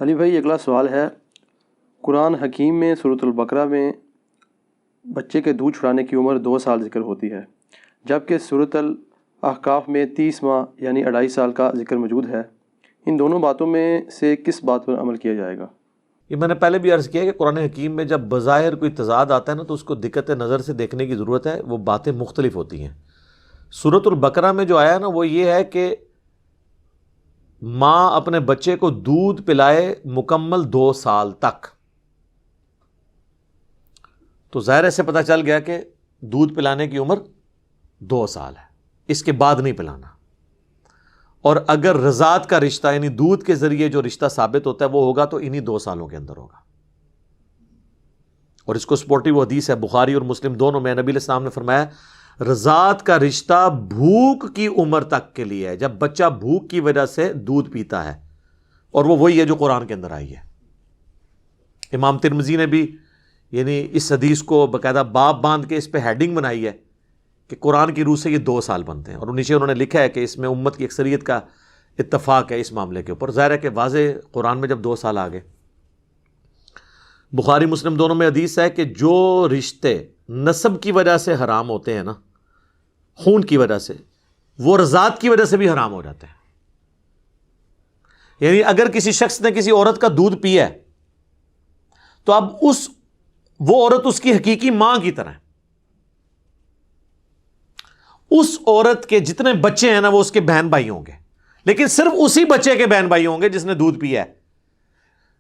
علی بھائی اگلا سوال ہے، قرآن حکیم میں سورۃ البقرہ میں بچے کے دودھ چھڑانے کی عمر 2 سال ذکر ہوتی ہے، جبکہ سورۃ الاحقاف میں 30 ماہ یعنی 2.5 سال کا ذکر موجود ہے۔ ان دونوں باتوں میں سے کس بات پر عمل کیا جائے گا؟ یہ میں نے پہلے بھی عرض کیا کہ قرآن حکیم میں جب بظاہر کوئی تضاد آتا ہے نا تو اس کو دقت نظر سے دیکھنے کی ضرورت ہے، وہ باتیں مختلف ہوتی ہیں۔ سورۃ البقرہ میں جو آیا نا وہ یہ ہے کہ ماں اپنے بچے کو دودھ پلائے مکمل 2 سال تک، تو ظاہر سے پتہ چل گیا کہ دودھ پلانے کی عمر 2 سال ہے، اس کے بعد نہیں پلانا۔ اور اگر رضاعت کا رشتہ یعنی دودھ کے ذریعے جو رشتہ ثابت ہوتا ہے وہ ہوگا تو انہی 2 سالوں کے اندر ہوگا۔ اور اس کو سپورٹیو حدیث ہے بخاری اور مسلم دونوں میں، نبی علیہ السلام نے فرمایا رضاعت کا رشتہ بھوک کی عمر تک کے لیے ہے، جب بچہ بھوک کی وجہ سے دودھ پیتا ہے، اور وہ وہی ہے جو قرآن کے اندر آئی ہے۔ امام ترمذی نے بھی یعنی اس حدیث کو باقاعدہ باب باندھ کے اس پہ ہیڈنگ بنائی ہے کہ قرآن کی روح سے یہ 2 سال بنتے ہیں، اور نیچے انہوں نے لکھا ہے کہ اس میں امت کی اکثریت کا اتفاق ہے اس معاملے کے اوپر۔ ظاہر ہے کہ واضح قرآن میں جب 2 سال آگے، بخاری مسلم دونوں میں حدیث ہے کہ جو رشتے نسب کی وجہ سے حرام ہوتے ہیں نا، خون کی وجہ سے، وہ رضاعت کی وجہ سے بھی حرام ہو جاتے ہیں۔ یعنی اگر کسی شخص نے کسی عورت کا دودھ پیا ہے تو اب وہ عورت اس کی حقیقی ماں کی طرح ہے، اس عورت کے جتنے بچے ہیں نا وہ اس کے بہن بھائی ہوں گے، لیکن صرف اسی بچے کے بہن بھائی ہوں گے جس نے دودھ پیا ہے۔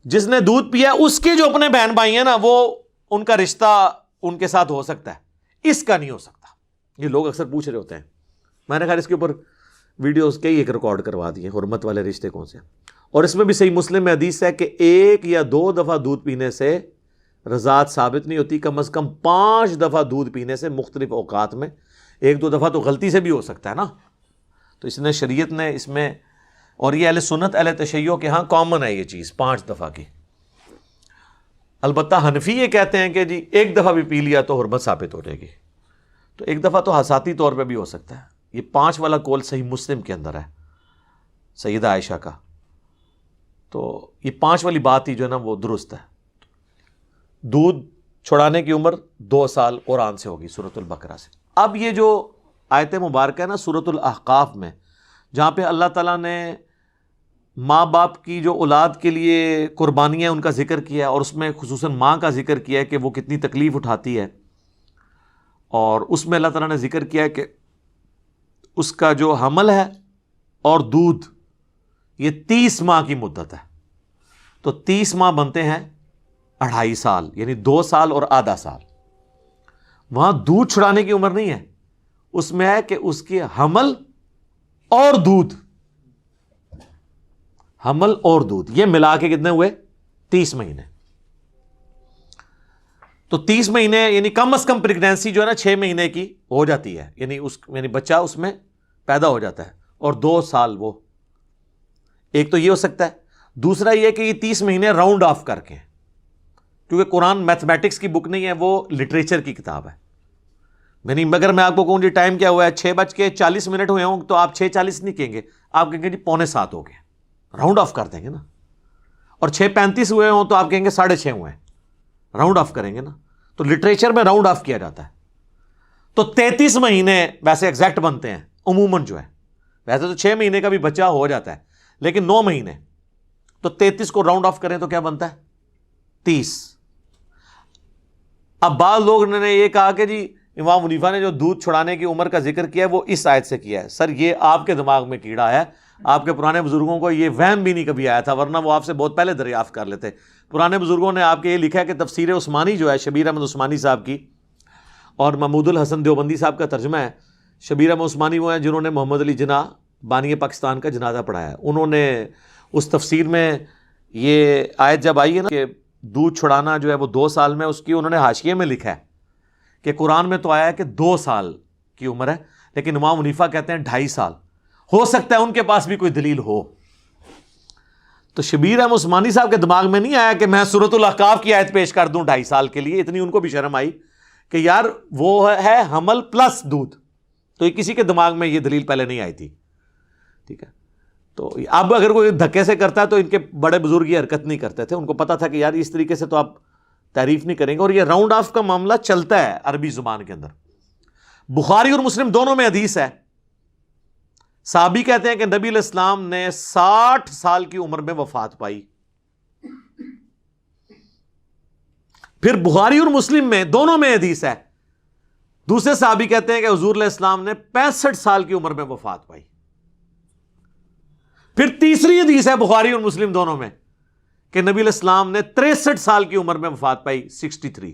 جس نے دودھ پیا اس کے جو اپنے بہن بھائی ہیں نا وہ ان کا رشتہ ان کے ساتھ ہو سکتا ہے، اس کا نہیں ہو سکتا۔ یہ لوگ اکثر پوچھ رہے ہوتے ہیں، میں نے کہا اس کے اوپر ویڈیوز کئی ایک ریکارڈ کروا دیے حرمت والے رشتے کون سے، اور اس میں بھی صحیح مسلم میں حدیث ہے کہ 1 یا 2 دفعہ دودھ پینے سے رضاعت ثابت نہیں ہوتی، کم از کم 5 دفعہ دودھ پینے سے مختلف اوقات میں، 1-2 دفعہ تو غلطی سے بھی ہو سکتا ہے نا۔ تو اس نے شریعت نے اس میں، اور یہ اہل سنت اہل تشیع کے ہاں کامن ہے یہ چیز 5 دفعہ کی۔ البتہ حنفی یہ کہتے ہیں کہ جی 1 دفعہ بھی پی لیا تو حرمت ثابت ہو جائے گی، تو 1 دفعہ تو حساتی طور پہ بھی ہو سکتا ہے۔ یہ 5 والا قول صحیح مسلم کے اندر ہے سیدہ عائشہ کا، تو یہ 5 والی بات ہی جو ہے نا وہ درست ہے۔ دودھ چھڑانے کی عمر 2 سال قرآن سے ہوگی سورۃ البقرہ سے۔ اب یہ جو آیت مبارکہ ہے نا سورۃ الاحقاف میں، جہاں پہ اللہ تعالیٰ نے ماں باپ کی جو اولاد کے لیے قربانیاں ان کا ذکر کیا ہے، اور اس میں خصوصاً ماں کا ذکر کیا ہے کہ وہ کتنی تکلیف اٹھاتی ہے، اور اس میں اللہ تعالیٰ نے ذکر کیا ہے کہ اس کا جو حمل ہے اور دودھ یہ 30 ماہ کی مدت ہے، تو 30 ماہ بنتے ہیں 2.5 سال، یعنی 2 سال اور آدھا سال۔ وہاں دودھ چھڑانے کی عمر نہیں ہے، اس میں ہے کہ اس کی حمل اور دودھ، حمل اور دودھ یہ ملا کے کتنے ہوئے؟ 30 مہینے۔ تو 30 مہینے یعنی کم از کم پریگنینسی جو ہے نا 6 مہینے کی ہو جاتی ہے، یعنی بچہ اس میں پیدا ہو جاتا ہے، اور 2 سال وہ ایک تو یہ ہو سکتا ہے۔ دوسرا یہ کہ یہ 30 مہینے راؤنڈ آف کر کے، کیونکہ قرآن میتھمیٹکس کی بک نہیں ہے، وہ لٹریچر کی کتاب ہے۔ یعنی اگر میں آپ کو کہوں جی ٹائم کیا ہوا ہے 6:40 ہوئے ہوں تو آپ 6:40 نہیں کہیں گے، آپ کہیں گے جی 6:45 ہو گئے، راؤنڈ آف کر دیں گے نا۔ اور 6:35 ہوئے ہوں تو آپ کہیں گے 6:30 ہوئے ہیں، راؤنڈ آف کریں گے نا۔ تو لٹریچر میں راؤنڈ آف کیا جاتا ہے۔ تو 33 مہینے ویسے ایگزیکٹ بنتے ہیں عموماً جو ہے، ویسے تو 6 مہینے کا بھی بچہ ہو جاتا ہے، لیکن 9 مہینے، تو 33 کو راؤنڈ آف کریں تو کیا بنتا ہے؟ 30۔ اب بعض لوگ نے یہ کہا کہ جی امام حنیفہ نے جو دودھ چھڑانے کی عمر کا ذکر کیا ہے وہ اس آیت سے کیا ہے۔ سر یہ آپ کے دماغ میں کیڑا ہے، آپ کے پرانے بزرگوں کو یہ وہم بھی نہیں کبھی آیا تھا، ورنہ وہ آپ سے بہت پہلے دریافت کر لیتے۔ پرانے بزرگوں نے آپ کے یہ لکھا ہے کہ تفسیر عثمانی جو ہے شبیر احمد عثمانی صاحب کی، اور محمود الحسن دیوبندی صاحب کا ترجمہ ہے۔ شبیر احمد عثمانی وہ ہیں جنہوں نے محمد علی جناح بانی پاکستان کا جنازہ پڑھایا ہے، انہوں نے اس تفسیر میں یہ آیت جب آئی ہے نا کہ دودھ چھڑانا جو ہے وہ 2 سال میں، اس کی انہوں نے حاشیے میں لکھا ہے کہ قرآن میں تو آیا ہے کہ 2 سال کی عمر ہے، لیکن امام حنیفہ کہتے ہیں 2.5 سال۔ ہو سکتا ہے ان کے پاس بھی کوئی دلیل ہو۔ تو شبیر احمد عثمانی صاحب کے دماغ میں نہیں آیا کہ میں سورۃ الاحقاف کی آیت پیش کر دوں 2.5 سال کے لیے، اتنی ان کو بھی شرم آئی کہ یار وہ ہے حمل پلس دودھ، تو یہ کسی کے دماغ میں یہ دلیل پہلے نہیں آئی تھی، ٹھیک ہے۔ تو اب اگر کوئی دھکے سے کرتا ہے تو ان کے بڑے بزرگ یہ حرکت نہیں کرتے تھے، ان کو پتا تھا کہ یار اس طریقے سے تو آپ تعریف نہیں کریں گے. اور یہ راؤنڈ آف کا معاملہ چلتا ہے عربی زبان کے اندر. بخاری اور مسلم دونوں میں حدیث ہے، صحابی کہتے ہیں کہ نبی علیہ السلام نے 60 سال کی عمر میں وفات پائی. پھر بخاری اور مسلم میں دونوں میں حدیث ہے، دوسرے صحابی کہتے ہیں کہ حضور علیہ السلام نے 65 سال کی عمر میں وفات پائی. پھر تیسری حدیث ہے بخاری اور مسلم دونوں میں کہ نبی علیہ السلام نے 63 سال کی عمر میں وفات پائی، 63.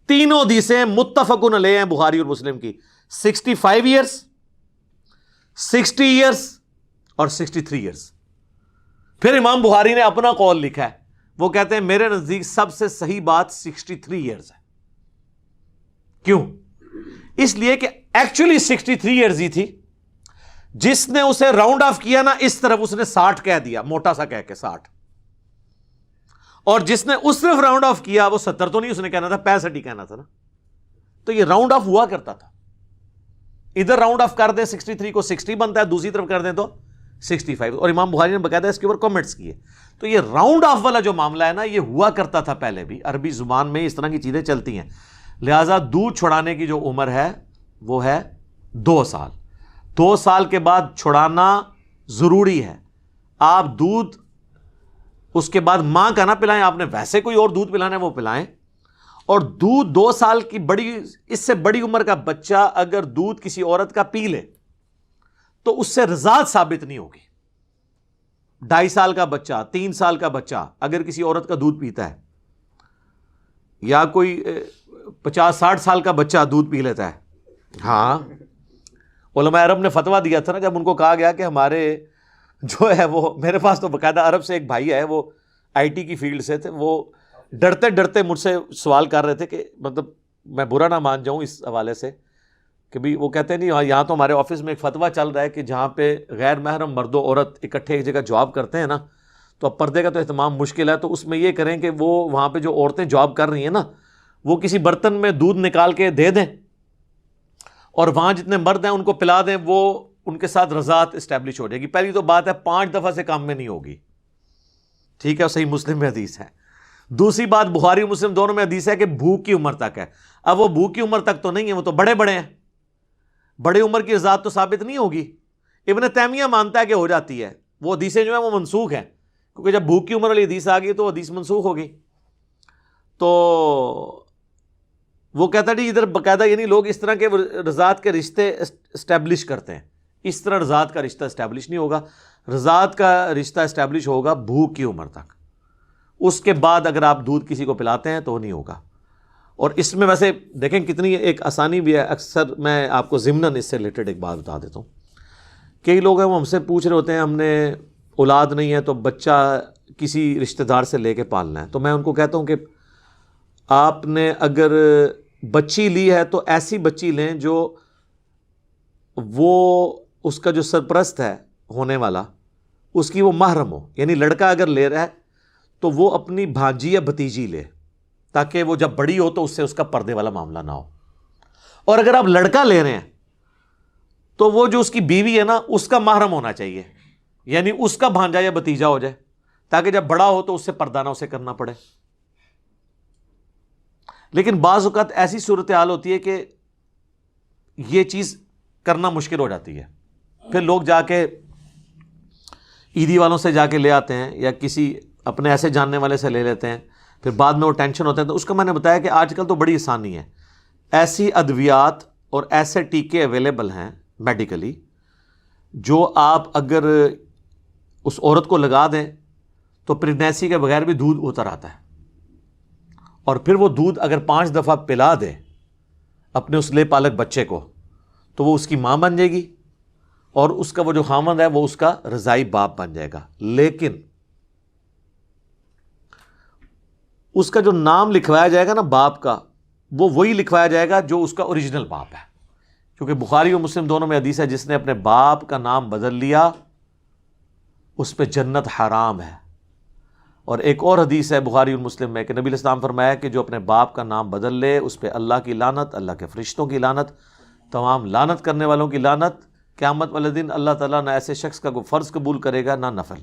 تینوں حدیثیں متفقن علیہ ہیں بخاری اور مسلم کی، 65 ایئرس، 60 ایئرس اور 63 ایئرس. پھر امام بخاری نے اپنا قول لکھا ہے، وہ کہتے ہیں میرے نزدیک سب سے صحیح بات 63 ایئرس ہے. کیوں؟ اس لیے کہ ایکچولی 63 ایئرز ہی تھی. جس نے اسے راؤنڈ آف کیا نا اس طرف، اس نے 60 کہہ دیا، موٹا سا کہہ کے 60. اور جس نے اس طرف راؤنڈ آف کیا وہ 70 تو نہیں اس نے کہنا تھا، 65 ہی کہنا تھا نا. تو یہ راؤنڈ آف ہوا کرتا تھا. ادھر راؤنڈ آف کر دیں 63 کو 60 بنتا ہے، دوسری طرف کر دیں تو 65. اور امام بخاری نے باقاعدہ اس کے اوپر کمنٹس کیے. تو یہ راؤنڈ آف والا جو معاملہ ہے نا یہ ہوا کرتا تھا پہلے بھی، عربی زبان میں اس طرح کی چیزیں چلتی ہیں. لہذا دودھ چھڑانے کی جو عمر ہے وہ ہے 2 سال. 2 سال کے بعد چھڑانا ضروری ہے. آپ دودھ اس کے بعد ماں کا نہ پلائیں، آپ نے ویسے کوئی اور دودھ پلانا ہے وہ پلائیں. اور دودھ 2 سال کی اس سے بڑی عمر کا بچہ اگر دودھ کسی عورت کا پی لے تو اس سے رضاعت ثابت نہیں ہوگی. 2.5 سال کا بچہ، 3 سال کا بچہ اگر کسی عورت کا دودھ پیتا ہے، یا کوئی 50-60 سال کا بچہ دودھ پی لیتا ہے. ہاں، علماء عرب نے فتویٰ دیا تھا نا، جب ان کو کہا گیا کہ ہمارے جو ہے وہ، میرے پاس تو باقاعدہ عرب سے ایک بھائی ہے، وہ IT کی فیلڈ سے تھے، وہ ڈرتے ڈرتے مجھ سے سوال کر رہے تھے کہ مطلب میں برا نہ مان جاؤں اس حوالے سے کہ بھی وہ کہتے ہیں نہیں، یہاں تو ہمارے آفس میں ایک فتویٰ چل رہا ہے کہ جہاں پہ غیر محرم مرد و عورت اکٹھے ایک جگہ جاب کرتے ہیں نا، تو اب پردے کا تو اہتمام مشکل ہے، تو اس میں یہ کریں کہ وہ وہاں پہ جو عورتیں جاب کر رہی ہیں نا وہ کسی برتن میں دودھ نکال کے دے دیں اور وہاں جتنے مرد ہیں ان کو پلا دیں، وہ ان کے ساتھ رضاعت اسٹیبلش ہو جائے گی. پہلی تو بات ہے 5 دفعہ سے کم میں نہیں ہوگی، ٹھیک ہے، صحیح مسلم میں حدیث ہے. دوسری بات بخاری و مسلم دونوں میں حدیث ہے کہ بھوک کی عمر تک ہے. اب وہ بھوک کی عمر تک تو نہیں ہے، وہ تو بڑے بڑے ہیں، بڑے عمر کی رضاعت تو ثابت نہیں ہوگی. ابن تیمیہ مانتا ہے کہ ہو جاتی ہے. وہ حدیثیں جو ہیں وہ منسوخ ہیں، کیونکہ جب بھوک کی عمر والی حدیث آ گئی تو حدیث منسوخ ہوگی. تو وہ کہتا ہے ادھر باقاعدہ یعنی لوگ اس طرح کے رضاعت کے رشتے اسٹیبلش کرتے ہیں، اس طرح رضاعت کا رشتہ اسٹیبلش نہیں ہوگا. رضاعت کا رشتہ اسٹیبلش ہوگا بھوک کی عمر تک، اس کے بعد اگر آپ دودھ کسی کو پلاتے ہیں تو نہیں ہوگا. اور اس میں ویسے دیکھیں کتنی ایک آسانی بھی ہے. اکثر میں آپ کو ضمناً اس سے ریلیٹڈ ایک بات بتا دیتا ہوں. کئی لوگ ہیں وہ ہم سے پوچھ رہے ہوتے ہیں ہم نے اولاد نہیں ہے تو بچہ کسی رشتہ دار سے لے کے پالنا ہے. تو میں ان کو کہتا ہوں کہ آپ نے اگر بچی لی ہے تو ایسی بچی لیں جو وہ اس کا جو سرپرست ہے ہونے والا اس کی وہ محرم ہو. یعنی لڑکا اگر لے رہا ہے تو وہ اپنی بھانجی یا بھتیجی لے، تاکہ وہ جب بڑی ہو تو اس سے اس کا پردے والا معاملہ نہ ہو. اور اگر آپ لڑکا لے رہے ہیں تو وہ جو اس کی بیوی ہے نا اس کا محرم ہونا چاہیے، یعنی اس کا بھانجا یا بھتیجا ہو جائے، تاکہ جب بڑا ہو تو اس سے پردہ نہ اسے کرنا پڑے. لیکن بعض اوقات ایسی صورتحال ہوتی ہے کہ یہ چیز کرنا مشکل ہو جاتی ہے. پھر لوگ جا کے عیدی والوں سے جا کے لے آتے ہیں یا کسی اپنے ایسے جاننے والے سے لے لیتے ہیں، پھر بعد میں وہ ٹینشن ہوتے ہیں. تو اس کا میں نے بتایا کہ آج کل تو بڑی آسانی ہے، ایسی ادویات اور ایسے ٹیکے اویلیبل ہیں میڈیکلی جو آپ اگر اس عورت کو لگا دیں تو پریگنینسی کے بغیر بھی دودھ اتر آتا ہے. اور پھر وہ دودھ اگر 5 دفعہ پلا دے اپنے اس لے پالک بچے کو تو وہ اس کی ماں بن جائے گی اور اس کا وہ جو خامند ہے وہ اس کا رضائی باپ بن جائے گا. لیکن اس کا جو نام لکھوایا جائے گا نا باپ کا، وہ وہی لکھوایا جائے گا جو اس کا اوریجنل باپ ہے. کیونکہ بخاری و مسلم دونوں میں حدیث ہے جس نے اپنے باپ کا نام بدل لیا اس پہ جنت حرام ہے. اور ایک اور حدیث ہے بخاری و مسلم میں کہ نبی علیہ السلام فرمایا کہ جو اپنے باپ کا نام بدل لے اس پہ اللہ کی لعنت، اللہ کے فرشتوں کی لعنت، تمام لعنت کرنے والوں کی لعنت قیامت والے دن اللہ تعالیٰ نہ ایسے شخص کا کوئی فرض قبول کرے گا نہ نفل.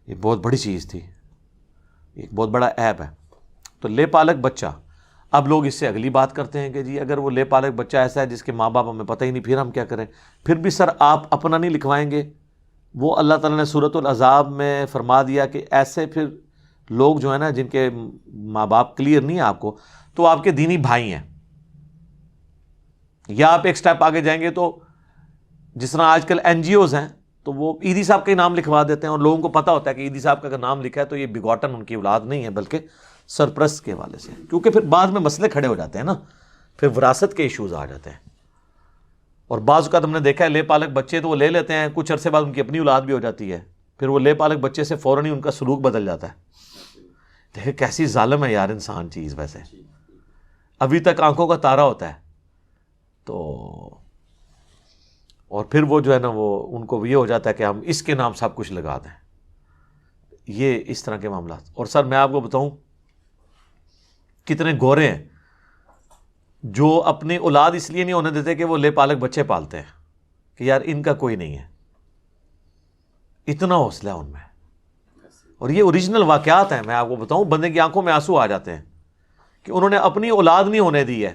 یہ بہت بڑی چیز تھی, ایک بہت بڑا عیب ہے. تو لے پالک بچہ, اب لوگ اس سے اگلی بات کرتے ہیں کہ جی اگر وہ لے پالک بچہ ایسا ہے جس کے ماں باپ ہمیں پتہ ہی نہیں, پھر ہم کیا کریں؟ پھر بھی سر آپ اپنا نہیں لکھوائیں گے؟ وہ اللہ تعالیٰ نے سورۃ الاحزاب میں فرما دیا کہ ایسے پھر لوگ جو ہیں نا جن کے ماں باپ کلیئر نہیں ہے آپ کو, تو آپ کے دینی بھائی ہیں. یا آپ ایک سٹیپ آگے جائیں گے تو جس طرح آج کل این جی اوز ہیں تو وہ عیدی صاحب کا ہی نام لکھوا دیتے ہیں, اور لوگوں کو پتہ ہوتا ہے کہ عیدی صاحب کا اگر نام لکھا ہے تو یہ بگوٹن ان کی اولاد نہیں ہے بلکہ سرپرست کے حوالے سے, کیونکہ پھر بعد میں مسئلے کھڑے ہو جاتے ہیں نا, پھر وراثت کے ایشوز آ جاتے ہیں. اور بعض اوقات ہم نے دیکھا ہے لے پالک بچے تو وہ لے لیتے ہیں, کچھ عرصے بعد ان کی اپنی اولاد بھی ہو جاتی ہے, پھر وہ لے پالک بچے سے فوراً ہی ان کا سلوک بدل جاتا ہے. دیکھیں کیسی ظالم ہے یار انسان چیز. ویسے ابھی تک آنکھوں کا تارا ہوتا ہے تو, اور پھر وہ جو ہے نا وہ ان کو یہ ہو جاتا ہے کہ ہم اس کے نام سب کچھ لگا دیں. یہ اس طرح کے معاملات. اور سر میں آپ کو بتاؤں کتنے گورے ہیں جو اپنی اولاد اس لیے نہیں ہونے دیتے کہ وہ لے پالک بچے پالتے ہیں کہ یار ان کا کوئی نہیں ہے. اتنا حوصلہ ہے ان میں. اور یہ اوریجنل واقعات ہیں, میں آپ کو بتاؤں بندے کی آنکھوں میں آنسو آ جاتے ہیں کہ انہوں نے اپنی اولاد نہیں ہونے دی ہے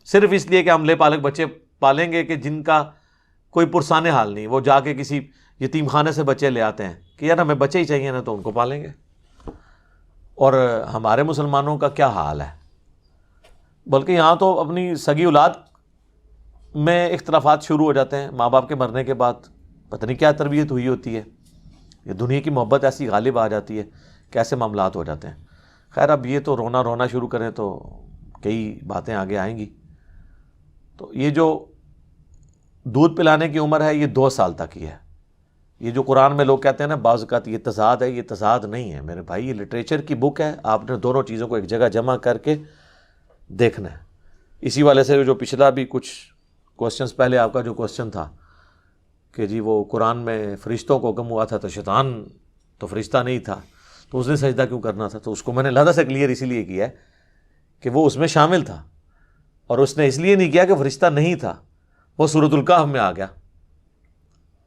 صرف اس لیے کہ ہم لے پالک بچے پالیں گے کہ جن کا کوئی پرسان حال نہیں. وہ جا کے کسی یتیم خانے سے بچے لے آتے ہیں کہ یار ہمیں بچے ہی چاہیے نا تو ان کو پالیں گے. اور ہمارے مسلمانوں کا کیا حال ہے, بلکہ یہاں تو اپنی سگی اولاد میں اختلافات شروع ہو جاتے ہیں ماں باپ کے مرنے کے بعد. پتہ نہیں کیا تربیت ہوئی ہوتی ہے, یہ دنیا کی محبت ایسی غالب آ جاتی ہے کہ ایسے معاملات ہو جاتے ہیں. خیر اب یہ تو رونا شروع کریں تو کئی باتیں آگے آئیں گی. تو یہ جو دودھ پلانے کی عمر ہے یہ 2 سال تک ہی ہے. یہ جو قرآن میں لوگ کہتے ہیں نا بعض اوقات یہ تضاد ہے, یہ تضاد نہیں ہے میرے بھائی, یہ لٹریچر کی بک ہے. آپ نے دونوں چیزوں کو ایک جگہ جمع کر کے دیکھنا ہے. اسی والے سے جو پچھلا بھی کچھ کوسچنز پہلے آپ کا جو کوسچن تھا کہ جی وہ قرآن میں فرشتوں کو حکم ہوا تھا تو شیطان تو فرشتہ نہیں تھا تو اس نے سجدہ کیوں کرنا تھا, تو اس کو میں نے لہذا سے کلیئر اسی لیے کیا ہے کہ وہ اس میں شامل تھا, اور اس نے اس لیے نہیں کیا کہ فرشتہ نہیں تھا. وہ سورۃ الکہف میں آ گیا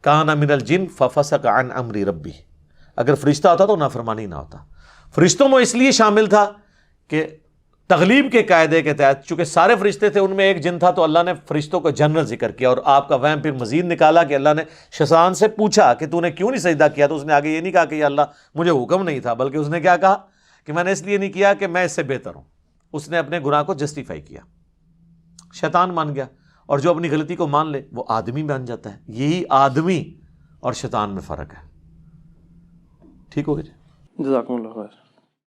کان من الجن ففسق عن امر ربی, اگر فرشتہ ہوتا تو نافرمانی نہ ہوتا. فرشتوں میں اس لیے شامل تھا کہ تغلیب کے قاعدے کے تحت چونکہ سارے فرشتے تھے ان میں ایک جن تھا تو اللہ نے فرشتوں کو جنرل ذکر کیا. اور آپ کا وہم پھر مزید نکالا کہ اللہ نے شیطان سے پوچھا کہ تو نے کیوں نہیں سجدہ کیا, تو اس نے آگے یہ نہیں کہا کہ یا اللہ مجھے حکم نہیں تھا, بلکہ اس نے کیا کہا کہ میں نے اس لیے نہیں کیا کہ میں اس سے بہتر ہوں. اس نے اپنے گناہ کو جسٹیفائی کیا, شیطان مان گیا. اور جو اپنی غلطی کو مان لے وہ آدمی بن جاتا ہے. یہی آدمی اور شیطان میں فرق ہے. ٹھیک ہو گیا جی, جزاکم اللہ خیر.